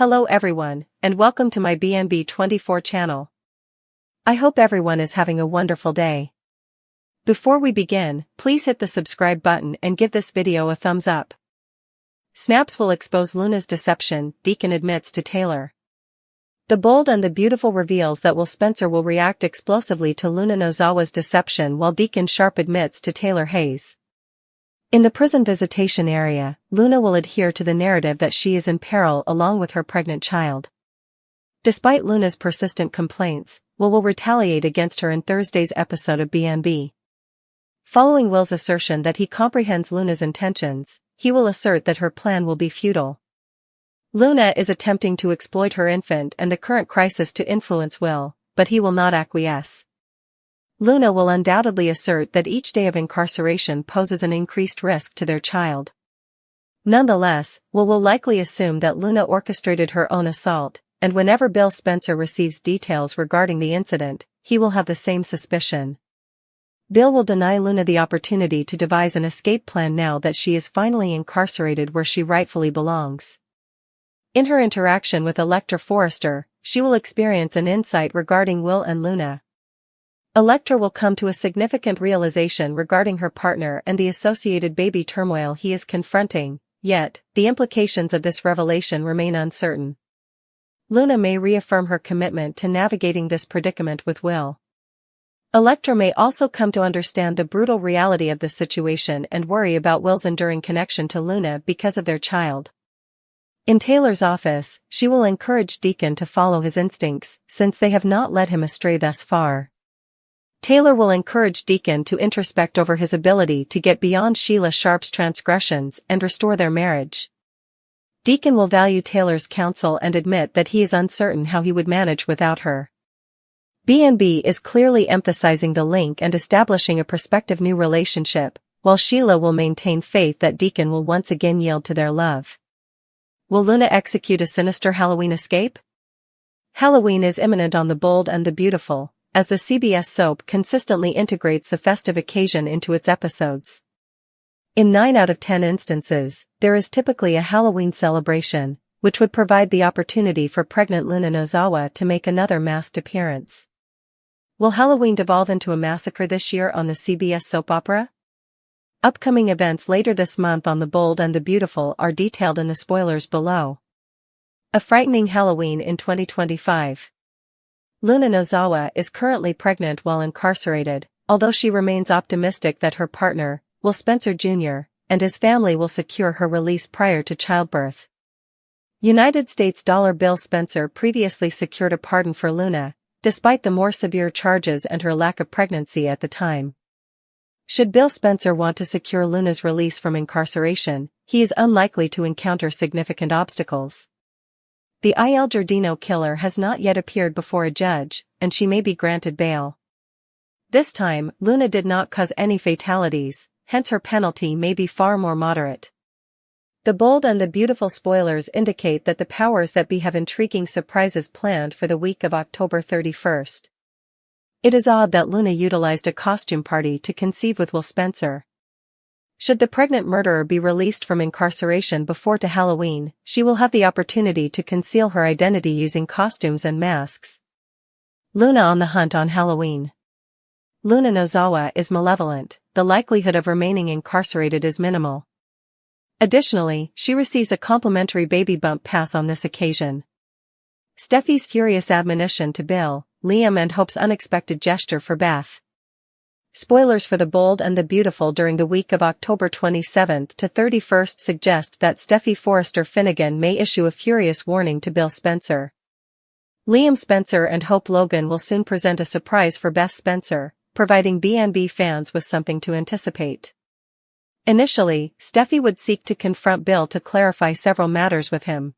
Hello everyone, and welcome to my BNB24 channel. I hope everyone is having a wonderful day. Before we begin, please hit the subscribe button and give this video a thumbs up. Snaps will expose Luna's deception, Deacon admits to Taylor. The Bold and the Beautiful reveals that Will Spencer will react explosively to Luna Nozawa's deception while Deacon Sharp admits to Taylor Hayes. In the prison visitation area, Luna will adhere to the narrative that she is in peril along with her pregnant child. Despite Luna's persistent complaints, Will retaliate against her in Thursday's episode of BNB. Following Will's assertion that he comprehends Luna's intentions, he will assert that her plan will be futile. Luna is attempting to exploit her infant and the current crisis to influence Will, but he will not acquiesce. Luna will undoubtedly assert that each day of incarceration poses an increased risk to their child. Nonetheless, Will likely assume that Luna orchestrated her own assault, and whenever Bill Spencer receives details regarding the incident, he will have the same suspicion. Bill will deny Luna the opportunity to devise an escape plan now that she is finally incarcerated where she rightfully belongs. In her interaction with Electra Forrester, she will experience an insight regarding Will and Luna. Electra will come to a significant realization regarding her partner and the associated baby turmoil he is confronting, yet, the implications of this revelation remain uncertain. Luna may reaffirm her commitment to navigating this predicament with Will. Electra may also come to understand the brutal reality of the situation and worry about Will's enduring connection to Luna because of their child. In Taylor's office, she will encourage Deacon to follow his instincts, since they have not led him astray thus far. Taylor will encourage Deacon to introspect over his ability to get beyond Sheila Sharp's transgressions and restore their marriage. Deacon will value Taylor's counsel and admit that he is uncertain how he would manage without her. BNB is clearly emphasizing the link and establishing a prospective new relationship, while Sheila will maintain faith that Deacon will once again yield to their love. Will Luna execute a sinister Halloween escape? Halloween is imminent on The Bold and the Beautiful, as the CBS soap consistently integrates the festive occasion into its episodes. In 9 out of 10 instances, there is typically a Halloween celebration, which would provide the opportunity for pregnant Luna Nozawa to make another masked appearance. Will Halloween devolve into a massacre this year on the CBS soap opera? Upcoming events later this month on The Bold and the Beautiful are detailed in the spoilers below. A frightening Halloween in 2025. Luna Nozawa is currently pregnant while incarcerated, although she remains optimistic that her partner, Will Spencer Jr., and his family will secure her release prior to childbirth. United States dollar Bill Spencer previously secured a pardon for Luna, despite the more severe charges and her lack of pregnancy at the time. Should Bill Spencer want to secure Luna's release from incarceration, he is unlikely to encounter significant obstacles. The Il Giardino killer has not yet appeared before a judge, and she may be granted bail. This time, Luna did not cause any fatalities, hence her penalty may be far more moderate. The Bold and the Beautiful spoilers indicate that the powers that be have intriguing surprises planned for the week of October 31st. It is odd that Luna utilized a costume party to conceive with Will Spencer. Should the pregnant murderer be released from incarceration before to Halloween, she will have the opportunity to conceal her identity using costumes and masks. Luna on the hunt on Halloween. Luna Nozawa is malevolent, the likelihood of remaining incarcerated is minimal. Additionally, she receives a complimentary baby bump pass on this occasion. Steffi's furious admonition to Bill, Liam and Hope's unexpected gesture for Beth. Spoilers for The Bold and the Beautiful during the week of October 27th to 31st suggest that Steffi Forrester Finnegan may issue a furious warning to Bill Spencer. Liam Spencer and Hope Logan will soon present a surprise for Beth Spencer, providing BNB fans with something to anticipate. Initially, Steffi would seek to confront Bill to clarify several matters with him.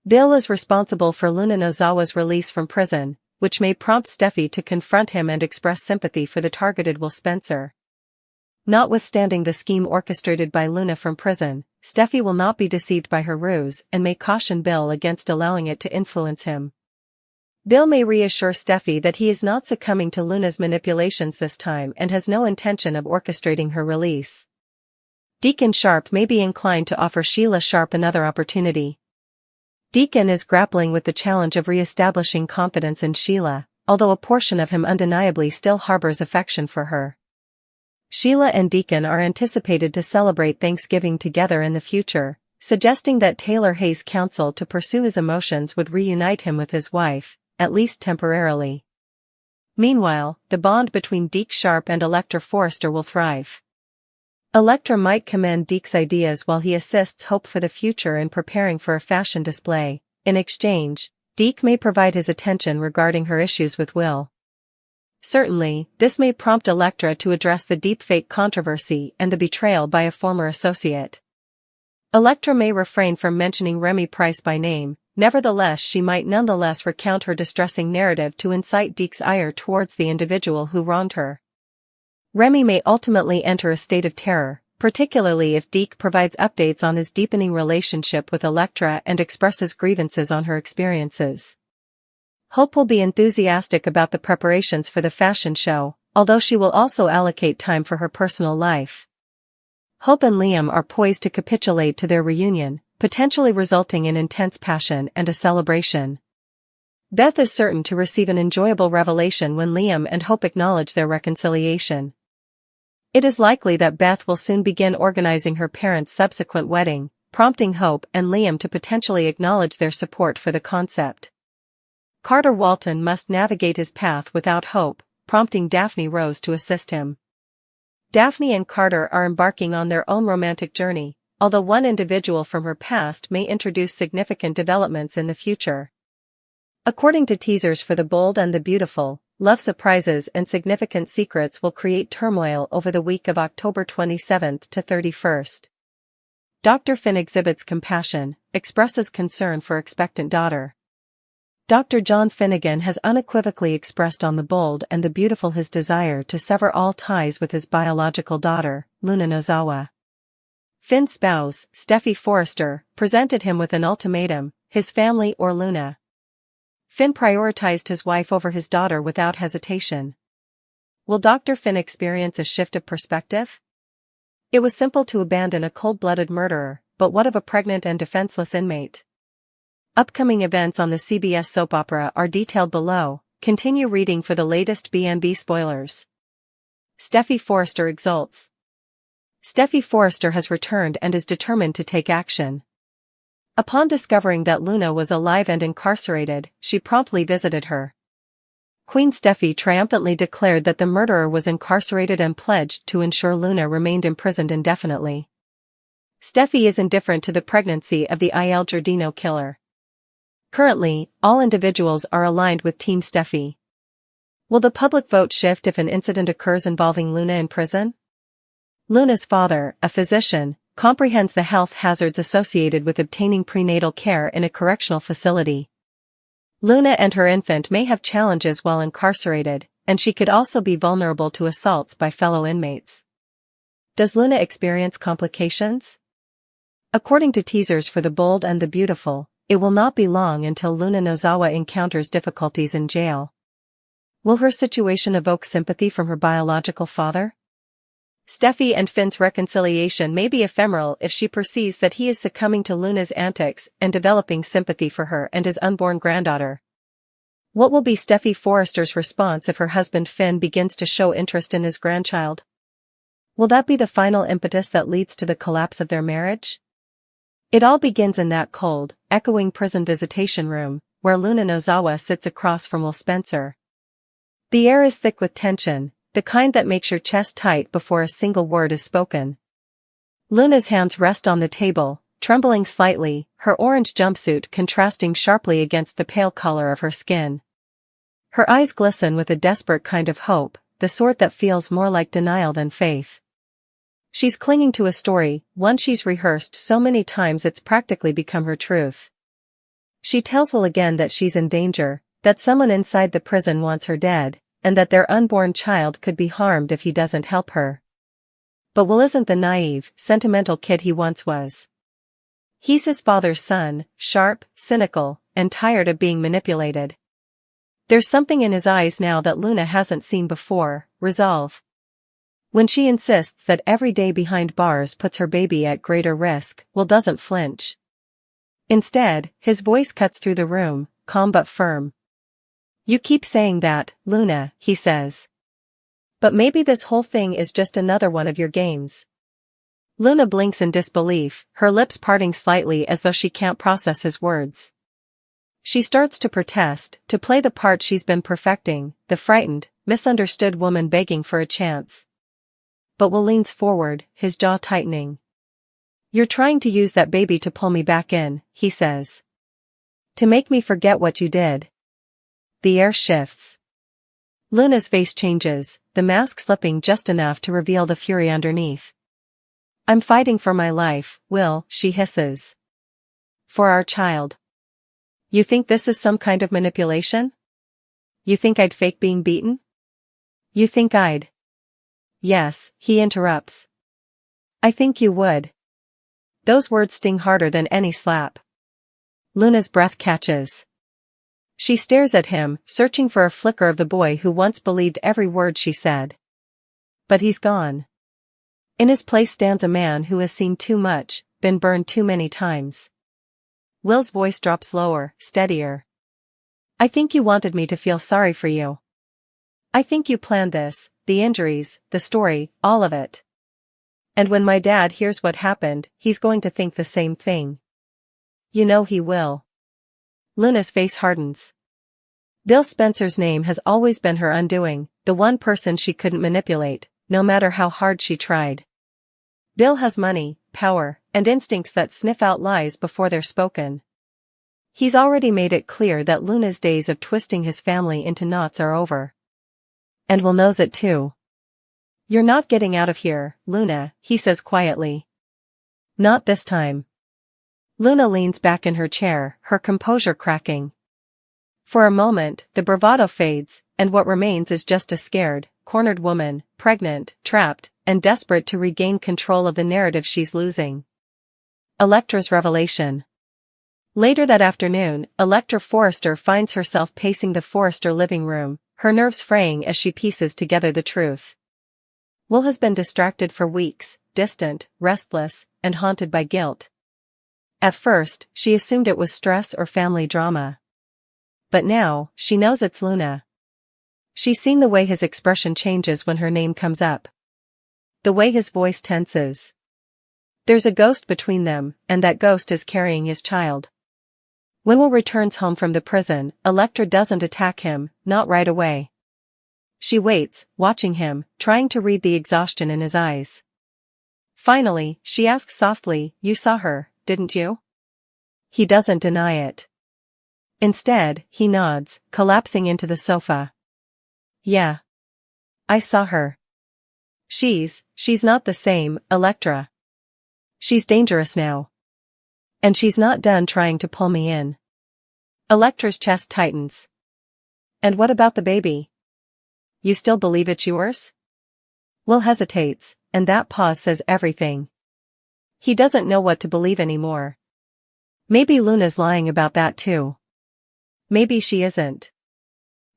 Bill is responsible for Luna Nozawa's release from prison, which may prompt Steffi to confront him and express sympathy for the targeted Will Spencer. Notwithstanding the scheme orchestrated by Luna from prison, Steffi will not be deceived by her ruse and may caution Bill against allowing it to influence him. Bill may reassure Steffi that he is not succumbing to Luna's manipulations this time and has no intention of orchestrating her release. Deacon Sharp may be inclined to offer Sheila Sharp another opportunity. Deacon is grappling with the challenge of re-establishing confidence in Sheila, although a portion of him undeniably still harbors affection for her. Sheila and Deacon are anticipated to celebrate Thanksgiving together in the future, suggesting that Taylor Hayes' counsel to pursue his emotions would reunite him with his wife, at least temporarily. Meanwhile, the bond between Deke Sharp and Electra Forrester will thrive. Electra might commend Deke's ideas while he assists Hope for the future in preparing for a fashion display. In exchange, Deke may provide his attention regarding her issues with Will. Certainly, this may prompt Electra to address the deepfake controversy and the betrayal by a former associate. Electra may refrain from mentioning Remy Price by name, nevertheless she might nonetheless recount her distressing narrative to incite Deke's ire towards the individual who wronged her. Remy may ultimately enter a state of terror, particularly if Deke provides updates on his deepening relationship with Electra and expresses grievances on her experiences. Hope will be enthusiastic about the preparations for the fashion show, although she will also allocate time for her personal life. Hope and Liam are poised to capitulate to their reunion, potentially resulting in intense passion and a celebration. Beth is certain to receive an enjoyable revelation when Liam and Hope acknowledge their reconciliation. It is likely that Beth will soon begin organizing her parents' subsequent wedding, prompting Hope and Liam to potentially acknowledge their support for the concept. Carter Walton must navigate his path without Hope, prompting Daphne Rose to assist him. Daphne and Carter are embarking on their own romantic journey, although one individual from her past may introduce significant developments in the future. According to teasers for The Bold and the Beautiful, love surprises and significant secrets will create turmoil over the week of October 27th to 31st. Dr. Finn exhibits compassion, expresses concern for expectant daughter. Dr. John Finnegan has unequivocally expressed on The Bold and the Beautiful his desire to sever all ties with his biological daughter, Luna Nozawa. Finn's spouse, Steffi Forrester, presented him with an ultimatum: his family or Luna. Finn prioritized his wife over his daughter without hesitation. Will Dr. Finn experience a shift of perspective? It was simple to abandon a cold-blooded murderer, but what of a pregnant and defenseless inmate? Upcoming events on the CBS soap opera are detailed below. Continue reading for the latest B&B spoilers. Steffi Forrester exults. Steffi Forrester has returned and is determined to take action. Upon discovering that Luna was alive and incarcerated, she promptly visited her. Queen Steffi triumphantly declared that the murderer was incarcerated and pledged to ensure Luna remained imprisoned indefinitely. Steffi is indifferent to the pregnancy of the Il Giardino killer. Currently, all individuals are aligned with Team Steffi. Will the public vote shift if an incident occurs involving Luna in prison? Luna's father, a physician, comprehends the health hazards associated with obtaining prenatal care in a correctional facility. Luna and her infant may have challenges while incarcerated, and she could also be vulnerable to assaults by fellow inmates. Does Luna experience complications? According to teasers for The Bold and the Beautiful, it will not be long until Luna Nozawa encounters difficulties in jail. Will her situation evoke sympathy from her biological father? Steffi and Finn's reconciliation may be ephemeral if she perceives that he is succumbing to Luna's antics and developing sympathy for her and his unborn granddaughter. What will be Steffi Forrester's response if her husband Finn begins to show interest in his grandchild? Will that be the final impetus that leads to the collapse of their marriage? It all begins in that cold, echoing prison visitation room, where Luna Nozawa sits across from Will Spencer. The air is thick with tension, the kind that makes your chest tight before a single word is spoken. Luna's hands rest on the table, trembling slightly, her orange jumpsuit contrasting sharply against the pale color of her skin. Her eyes glisten with a desperate kind of hope, the sort that feels more like denial than faith. She's clinging to a story, one she's rehearsed so many times it's practically become her truth. She tells Will again that she's in danger, that someone inside the prison wants her dead, and that their unborn child could be harmed if he doesn't help her. But Will isn't the naive, sentimental kid he once was. He's his father's son, sharp, cynical, and tired of being manipulated. There's something in his eyes now that Luna hasn't seen before: resolve. When she insists that every day behind bars puts her baby at greater risk, Will doesn't flinch. Instead, his voice cuts through the room, calm but firm. "You keep saying that, Luna," he says. "But maybe this whole thing is just another one of your games." Luna blinks in disbelief, her lips parting slightly as though she can't process his words. She starts to protest, to play the part she's been perfecting, the frightened, misunderstood woman begging for a chance. But Will leans forward, his jaw tightening. "You're trying to use that baby to pull me back in," he says. "To make me forget what you did." The air shifts. Luna's face changes, the mask slipping just enough to reveal the fury underneath. "I'm fighting for my life, Will," she hisses. "For our child. You think this is some kind of manipulation? You think I'd fake being beaten? You think I'd—" "Yes," he interrupts. "I think you would." Those words sting harder than any slap. Luna's breath catches. She stares at him, searching for a flicker of the boy who once believed every word she said. But he's gone. In his place stands a man who has seen too much, been burned too many times. Will's voice drops lower, steadier. "I think you wanted me to feel sorry for you. I think you planned this, the injuries, the story, all of it. And when my dad hears what happened, he's going to think the same thing. You know he will." Luna's face hardens. Bill Spencer's name has always been her undoing, the one person she couldn't manipulate, no matter how hard she tried. Bill has money, power, and instincts that sniff out lies before they're spoken. He's already made it clear that Luna's days of twisting his family into knots are over. And Will knows it too. "You're not getting out of here, Luna," he says quietly. "Not this time." Luna leans back in her chair, her composure cracking. For a moment, the bravado fades, and what remains is just a scared, cornered woman, pregnant, trapped, and desperate to regain control of the narrative she's losing. Electra's revelation. Later that afternoon, Electra Forrester finds herself pacing the Forrester living room, her nerves fraying as she pieces together the truth. Will has been distracted for weeks, distant, restless, and haunted by guilt. At first, she assumed it was stress or family drama. But now, she knows it's Luna. She's seen the way his expression changes when her name comes up. The way his voice tenses. There's a ghost between them, and that ghost is carrying his child. When Will returns home from the prison, Electra doesn't attack him, not right away. She waits, watching him, trying to read the exhaustion in his eyes. Finally, she asks softly, "You saw her, didn't you?" He doesn't deny it. Instead, he nods, collapsing into the sofa. "Yeah. I saw her. She's not the same, Electra. She's dangerous now. And she's not done trying to pull me in." Electra's chest tightens. "And what about the baby? You still believe it's yours?" Will hesitates, and that pause says everything. He doesn't know what to believe anymore. Maybe Luna's lying about that too. Maybe she isn't.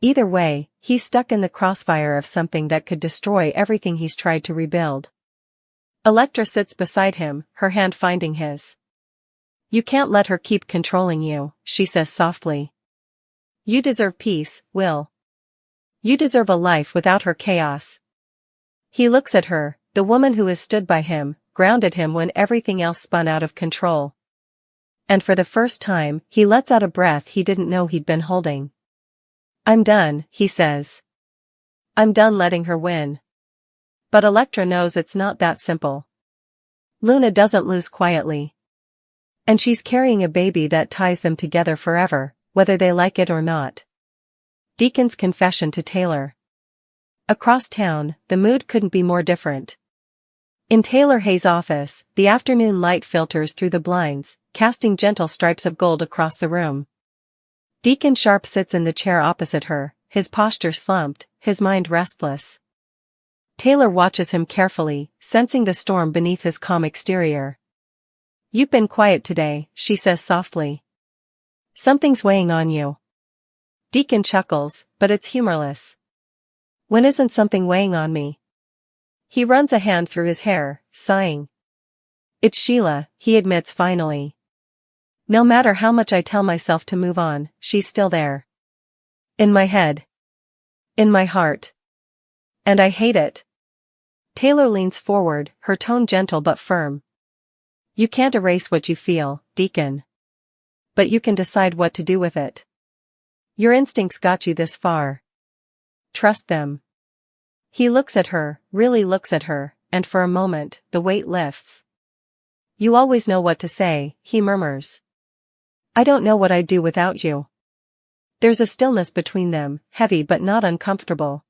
Either way, he's stuck in the crossfire of something that could destroy everything he's tried to rebuild. Electra sits beside him, her hand finding his. "You can't let her keep controlling you," she says softly. "You deserve peace, Will. You deserve a life without her chaos." He looks at her, the woman who has stood by him, grounded him when everything else spun out of control. And for the first time, he lets out a breath he didn't know he'd been holding. "I'm done," he says. "I'm done letting her win." But Electra knows it's not that simple. Luna doesn't lose quietly. And she's carrying a baby that ties them together forever, whether they like it or not. Deacon's confession to Taylor. Across town, the mood couldn't be more different. In Taylor Hayes' office, the afternoon light filters through the blinds, casting gentle stripes of gold across the room. Deacon Sharp sits in the chair opposite her, his posture slumped, his mind restless. Taylor watches him carefully, sensing the storm beneath his calm exterior. "You've been quiet today," she says softly. "Something's weighing on you." Deacon chuckles, but it's humorless. "When isn't something weighing on me?" He runs a hand through his hair, sighing. "It's Sheila," he admits finally. No matter how much I tell myself to move on, she's still there. In my head. In my heart. And I hate it. Taylor leans forward, her tone gentle but firm. You can't erase what you feel, Deacon. But you can decide what to do with it. Your instincts got you this far. Trust them. He looks at her, really looks at her, and for a moment, the weight lifts. You always know what to say, he murmurs. I don't know what I'd do without you. There's a stillness between them, heavy but not uncomfortable.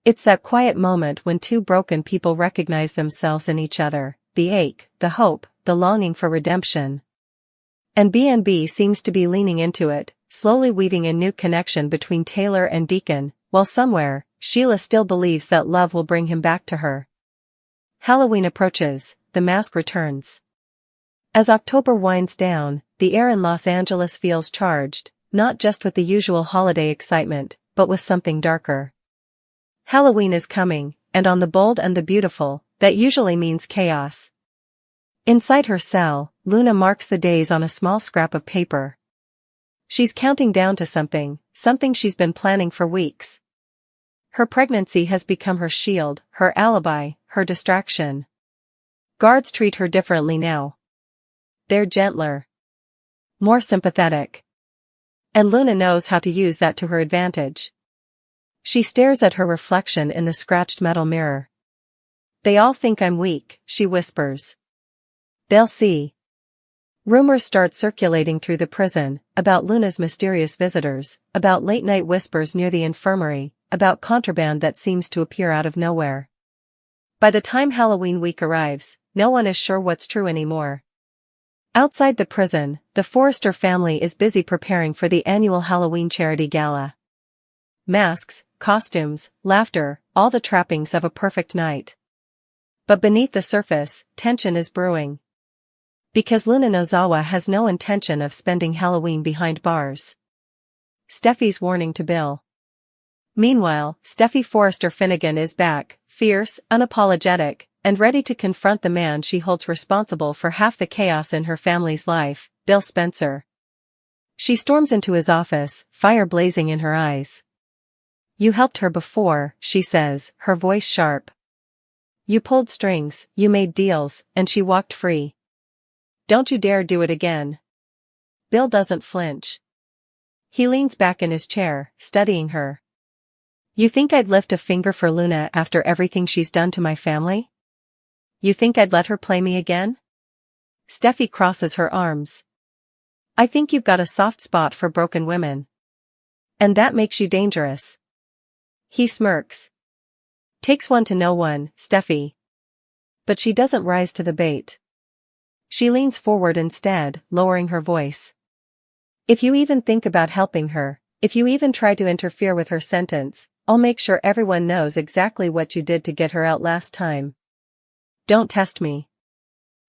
It's that quiet moment when two broken people recognize themselves in each other, the ache, the hope, the longing for redemption. And B&B seems to be leaning into it, slowly weaving a new connection between Taylor and Deacon, while somewhere, Sheila still believes that love will bring him back to her. Halloween approaches, the mask returns. As October winds down, the air in Los Angeles feels charged, not just with the usual holiday excitement, but with something darker. Halloween is coming, and on the bold and the beautiful, that usually means chaos. Inside her cell, Luna marks the days on a small scrap of paper. She's counting down to something she's been planning for weeks. Her pregnancy has become her shield, her alibi, her distraction. Guards treat her differently now. They're gentler. More sympathetic. And Luna knows how to use that to her advantage. She stares at her reflection in the scratched metal mirror. They all think I'm weak, she whispers. They'll see. Rumors start circulating through the prison, about Luna's mysterious visitors, about late-night whispers near the infirmary, about contraband that seems to appear out of nowhere. By the time Halloween week arrives, no one is sure what's true anymore. Outside the prison, the Forrester family is busy preparing for the annual Halloween charity gala. Masks, costumes, laughter, all the trappings of a perfect night. But beneath the surface, tension is brewing. Because Luna Nozawa has no intention of spending Halloween behind bars. Steffi's warning to Bill. Meanwhile, Steffi Forrester Finnegan is back, fierce, unapologetic, and ready to confront the man she holds responsible for half the chaos in her family's life, Bill Spencer. She storms into his office, fire blazing in her eyes. You helped her before, she says, her voice sharp. You pulled strings, you made deals, and she walked free. Don't you dare do it again. Bill doesn't flinch. He leans back in his chair, studying her. You think I'd lift a finger for Luna after everything she's done to my family? You think I'd let her play me again? Steffi crosses her arms. I think you've got a soft spot for broken women. And that makes you dangerous. He smirks. Takes one to know one, Steffi. But she doesn't rise to the bait. She leans forward instead, lowering her voice. If you even think about helping her, if you even try to interfere with her sentence, I'll make sure everyone knows exactly what you did to get her out last time. Don't test me.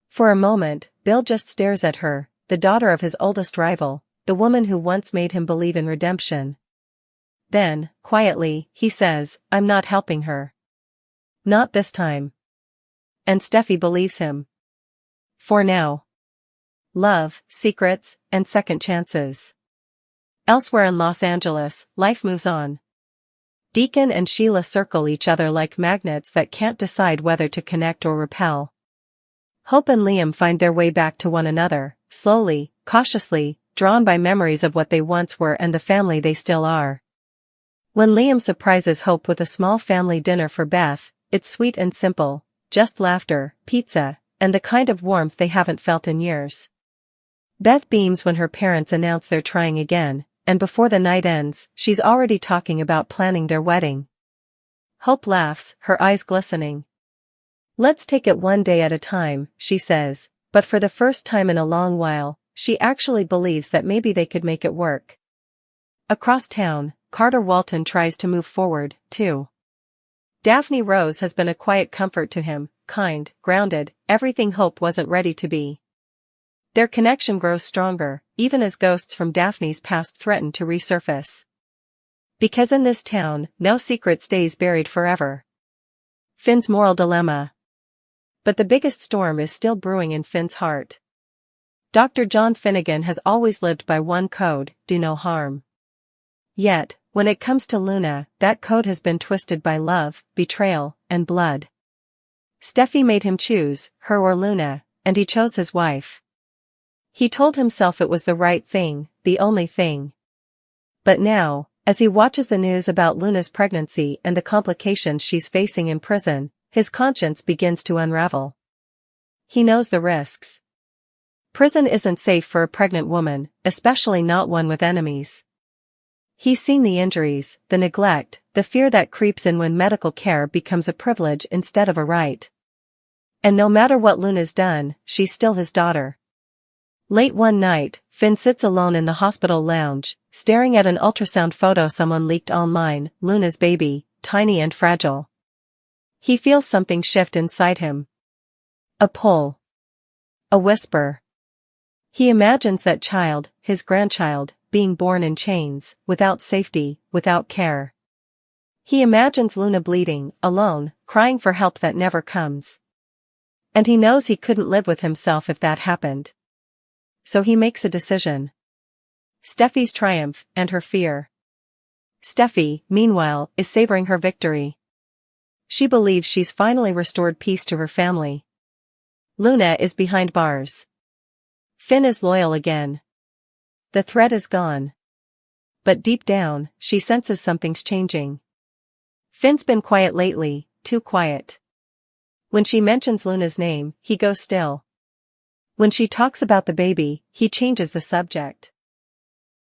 For a moment, Bill just stares at her, the daughter of his oldest rival, the woman who once made him believe in redemption. Then, quietly, he says, I'm not helping her. Not this time. And Steffi believes him. For now. Love, secrets, and second chances. Elsewhere in Los Angeles, life moves on. Deacon and Sheila circle each other like magnets that can't decide whether to connect or repel. Hope and Liam find their way back to one another, slowly, cautiously, drawn by memories of what they once were and the family they still are. When Liam surprises Hope with a small family dinner for Beth, it's sweet and simple, just laughter, pizza, and the kind of warmth they haven't felt in years. Beth beams when her parents announce they're trying again, and before the night ends, she's already talking about planning their wedding. Hope laughs, her eyes glistening. Let's take it one day at a time, she says, but for the first time in a long while, she actually believes that maybe they could make it work. Across town, Carter Walton tries to move forward, too. Daphne Rose has been a quiet comfort to him, kind, grounded, everything Hope wasn't ready to be. Their connection grows stronger, even as ghosts from Daphne's past threaten to resurface. Because in this town, no secret stays buried forever. Finn's moral dilemma. But the biggest storm is still brewing in Finn's heart. Dr. John Finnegan has always lived by one code: do no harm. Yet, when it comes to Luna, that code has been twisted by love, betrayal, and blood. Steffi made him choose, her or Luna, and he chose his wife. He told himself it was the right thing, the only thing. But now, as he watches the news about Luna's pregnancy and the complications she's facing in prison, his conscience begins to unravel. He knows the risks. Prison isn't safe for a pregnant woman, especially not one with enemies. He's seen the injuries, the neglect, the fear that creeps in when medical care becomes a privilege instead of a right. And no matter what Luna's done, she's still his daughter. Late one night, Finn sits alone in the hospital lounge, staring at an ultrasound photo someone leaked online, Luna's baby, tiny and fragile. He feels something shift inside him. A pull. A whisper. He imagines that child, his grandchild, being born in chains, without safety, without care. He imagines Luna bleeding, alone, crying for help that never comes. And he knows he couldn't live with himself if that happened. So he makes a decision. Steffi's triumph, and her fear. Steffi, meanwhile, is savoring her victory. She believes she's finally restored peace to her family. Luna is behind bars. Finn is loyal again. The threat is gone. But deep down, she senses something's changing. Finn's been quiet lately, too quiet. When she mentions Luna's name, he goes still. When she talks about the baby, he changes the subject.